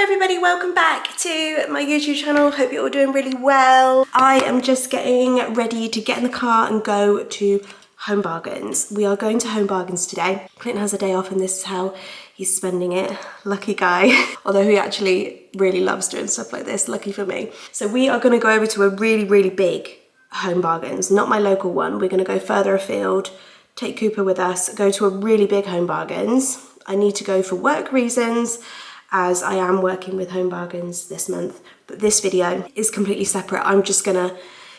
everybody, welcome back to my YouTube channel. Hope you're all doing really well. I am just getting ready to get in the car and go to Home Bargains. We are going to Home Bargains today. Clinton has a day off and this is how he's spending it. Lucky guy. Although he actually really loves doing stuff like this, lucky for me. So we are going to go over to a really big Home Bargains, not my local one. We're going to go further afield, take Cooper with us, go to a really big Home Bargains. I need to go for work reasons, as I am working with Home Bargains this month, but this video is completely separate. I'm just gonna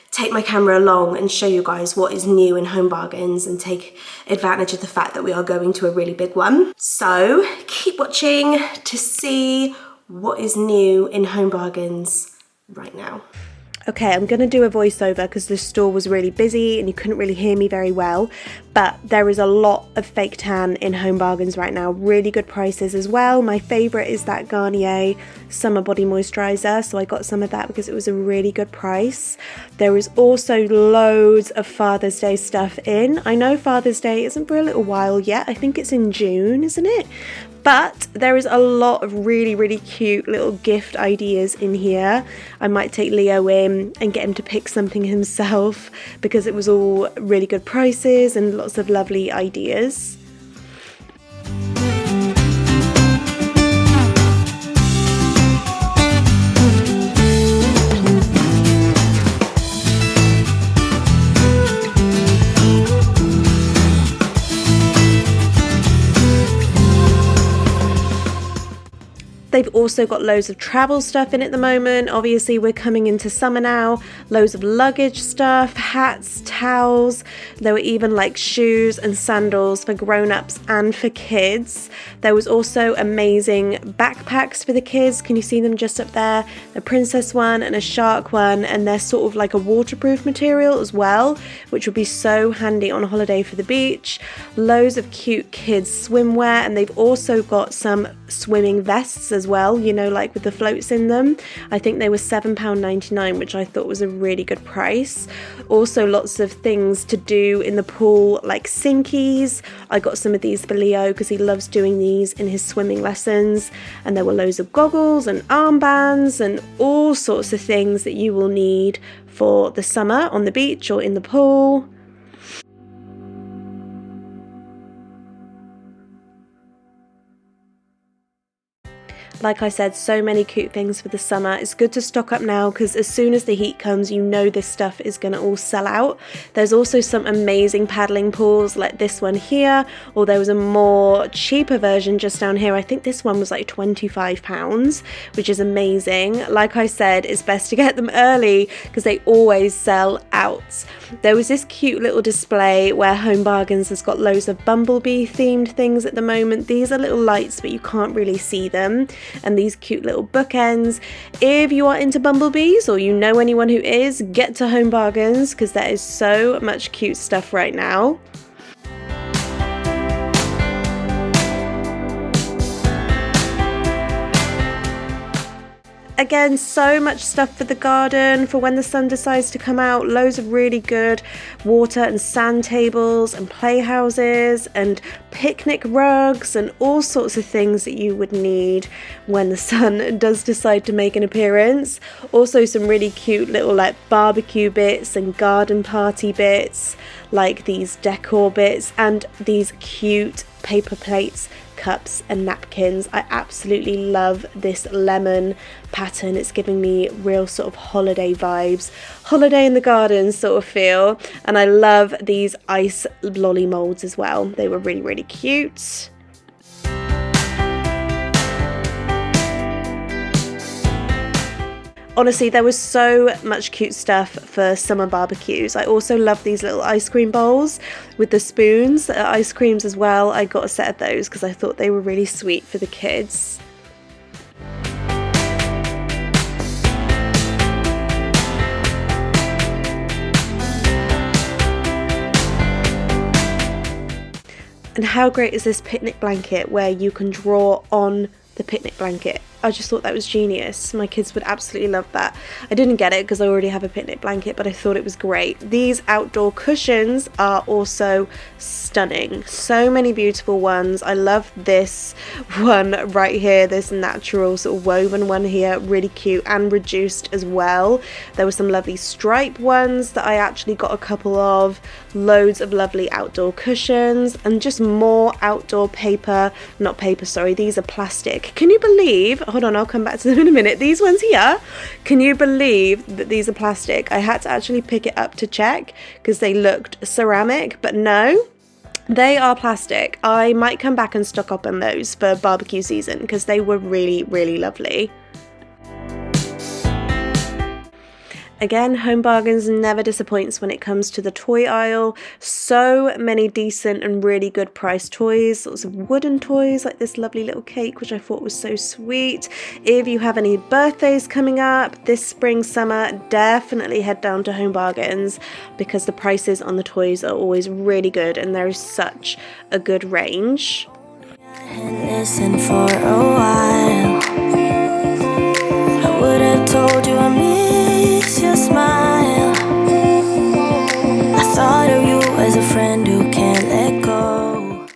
take my camera along and show you guys what is new in Home Bargains and take advantage of the fact that we are going to a really big one. So keep watching to see what is new in Home Bargains right now. Okay, I'm going to do a voiceover because the store was really busy and you couldn't really hear me very well, but there is a lot of fake tan in Home Bargains right now, really good prices as well. My favourite is that Garnier Summer Body Moisturiser, so I got some of that because it was a really good price. There is also loads of Father's Day stuff in. I know Father's Day isn't for a little while yet, I think it's in June, isn't it? But there is a lot of really cute little gift ideas in here. I might take Leo in and get him to pick something himself because it was all really good prices and lots of lovely ideas. They've also got loads of travel stuff in at the moment. Obviously, we're coming into summer now. Loads of luggage stuff, hats, towels. There were even like shoes and sandals for grown-ups and for kids. There was also amazing backpacks for the kids. Can you see them just up there? A princess one and a shark one, and they're sort of like a waterproof material as well, which would be so handy on a holiday for the beach. Loads of cute kids swimwear, and they've also got some swimming vests as well, you know, like with the floats in them. I think they were £7.99, which I thought was a really good price. Also lots of things to do in the pool, like sinkies. I got some of these for Leo because he loves doing these in his swimming lessons, and there were loads of goggles and armbands and all sorts of things that you will need for the summer on the beach or in the pool. Like I said, so many cute things for the summer. It's good to stock up now because as soon as the heat comes, you know this stuff is going to all sell out. There's also some amazing paddling pools like this one here, or there was a more cheaper version just down here. I think this one was like £25, which is amazing. Like I said, it's best to get them early because they always sell out. There was this cute little display where Home Bargains has got loads of bumblebee themed things at the moment. These are little lights, but you can't really see them. And these cute little bookends. If you are into bumblebees or you know anyone who is, get to Home Bargains because there is so much cute stuff right now. Again, so much stuff for the garden for when the sun decides to come out. Loads of really good water and sand tables and playhouses and picnic rugs and all sorts of things that you would need when the sun does decide to make an appearance. Also some really cute little like barbecue bits and garden party bits, like these decor bits and these cute paper plates, cups and napkins. I absolutely love this lemon pattern. It's giving me real sort of holiday vibes, holiday in the garden sort of feel. And I love these ice lolly molds as well. They were really cute. Honestly, there was so much cute stuff for summer barbecues. I also love these little ice cream bowls with the spoons, ice creams as well. I got a set of those because I thought they were really sweet for the kids. And how great is this picnic blanket where you can draw on the picnic blanket? I just thought that was genius. My kids would absolutely love that. I didn't get it because I already have a picnic blanket, but I thought it was great. These outdoor cushions are also stunning. So many beautiful ones. I love this one right here, this natural sort of woven one here, really cute and reduced as well. There were some lovely stripe ones that I actually got a couple of, loads of lovely outdoor cushions, and just more outdoor paper, not paper, sorry, these are plastic. Can you believe, hold on, I'll come back to them in a minute, these ones here, can you believe that these are plastic? I had to actually pick it up to check because they looked ceramic, but no, they are plastic. I might come back and stock up on those for barbecue season because they were really, really lovely. Again, Home Bargains never disappoints when it comes to the toy aisle. So many decent and really good priced toys, lots of wooden toys like this lovely little cake, which I thought was so sweet. If you have any birthdays coming up this spring, summer, definitely head down to Home Bargains because the prices on the toys are always really good and there is such a good range. Listen for a while. I would have told you I miss your smile. I thought of you as a friend who can't let go.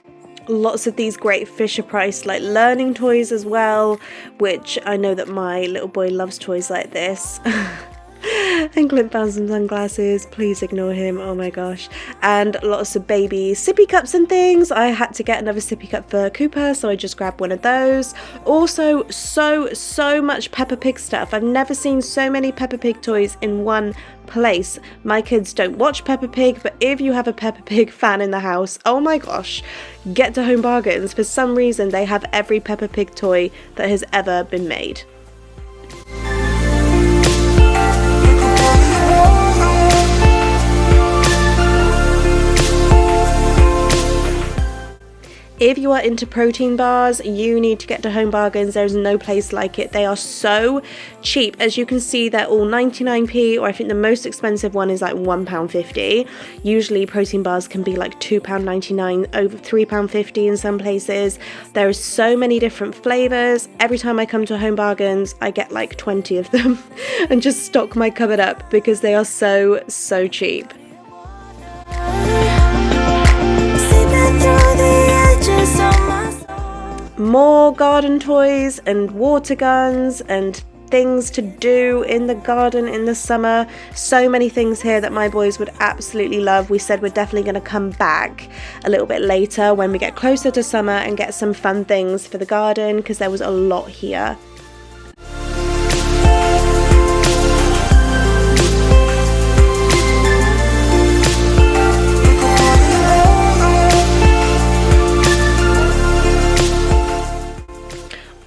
Lots of these great Fisher Price like learning toys as well, which I know that my little boy loves toys like this. And Clint found some sunglasses, please ignore him, oh my gosh. And lots of baby sippy cups and things. I had to get another sippy cup for Cooper, so I just grabbed one of those. Also, so much Peppa Pig stuff. I've never seen so many Peppa Pig toys in one place. My kids don't watch Peppa Pig, but if you have a Peppa Pig fan in the house, oh my gosh, get to Home Bargains. For some reason, they have every Peppa Pig toy that has ever been made. If you are into protein bars, you need to get to Home Bargains. There's no place like it. They are so cheap. As you can see, they're all 99p, or I think the most expensive one is like £1.50. Usually protein bars can be like £2.99, over £3.50 in some places. There are so many different flavours. Every time I come to Home Bargains, I get like 20 of them and just stock my cupboard up because they are so cheap. More garden toys and water guns and things to do in the garden in the summer. So many things here that my boys would absolutely love. We said we're definitely going to come back a little bit later when we get closer to summer and get some fun things for the garden because there was a lot here.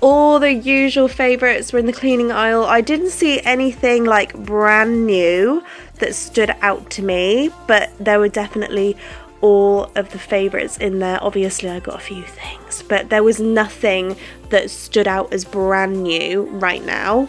All the usual favourites were in the cleaning aisle. I didn't see anything like brand new that stood out to me, but there were definitely all of the favourites in there. Obviously I got a few things, but there was nothing that stood out as brand new right now.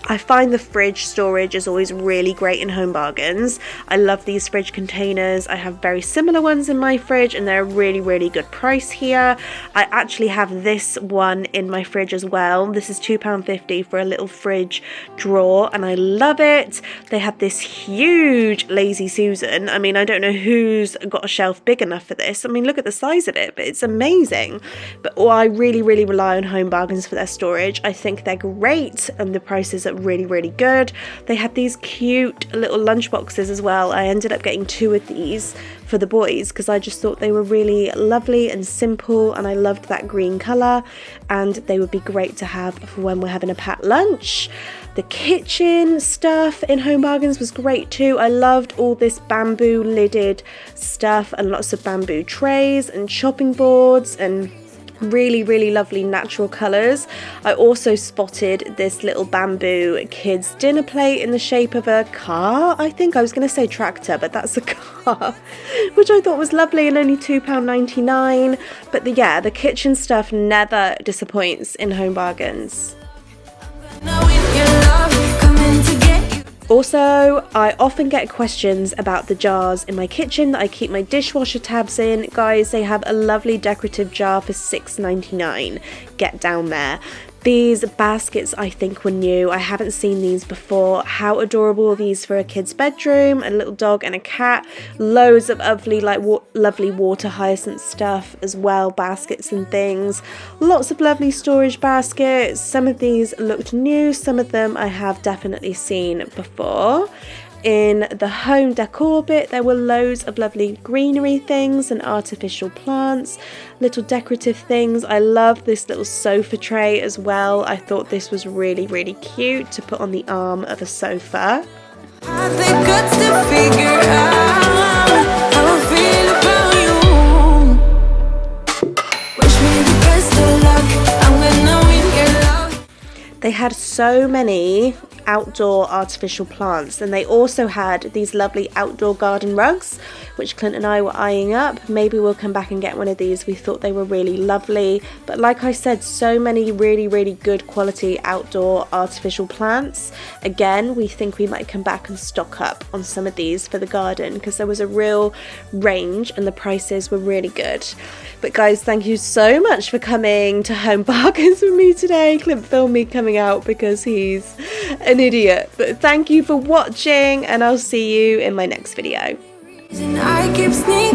I find the fridge storage is always really great in Home Bargains. I love these fridge containers. I have very similar ones in my fridge and they're a really good price here. I actually have this one in my fridge as well. This is £2.50 for a little fridge drawer and I love it. They have this huge Lazy Susan. I mean, I don't know who's got a shelf big enough for this. I mean, look at the size of it, but it's amazing. But I really rely on Home Bargains for their storage. I think they're great and the prices are really good. They had these cute little lunch boxes as well. I ended up getting 2 of these for the boys because I just thought they were really lovely and simple and I loved that green colour and they would be great to have for when we're having a packed lunch. The kitchen stuff in Home Bargains was great too. I loved all this bamboo lidded stuff and lots of bamboo trays and chopping boards and really lovely natural colours. I also spotted this little bamboo kids dinner plate in the shape of a car. I think I was going to say tractor, but that's a car, which I thought was lovely and only £2.99. But the kitchen stuff never disappoints in Home Bargains. Also, I often get questions about the jars in my kitchen that I keep my dishwasher tabs in. Guys, they have a lovely decorative jar for $6.99. Get down there. These baskets I think were new. I haven't seen these before. How adorable are these for a kid's bedroom? A little dog and a cat. Loads of lovely lovely water hyacinth stuff as well, baskets and things. Lots of lovely storage baskets. Some of these looked new, some of them I have definitely seen before. In the home decor bit, there were loads of lovely greenery things and artificial plants, little decorative things. I love this little sofa tray as well. I thought this was really, really cute to put on the arm of a sofa. I think I'd still figure out how I feel about you. Wish me the best of luck. I'm gonna win your love. They had so many outdoor artificial plants, and they also had these lovely outdoor garden rugs, which Clint and I were eyeing up. Maybe we'll come back and get one of these. We thought they were really lovely, but like I said, so many really, really good quality outdoor artificial plants. Again, we think we might come back and stock up on some of these for the garden because there was a real range and the prices were really good. But guys, thank you so much for coming to Home Bargains with me today. Clint filmed me coming out because he's an idiot. But thank you for watching, and I'll see you in my next video. I keep sneaking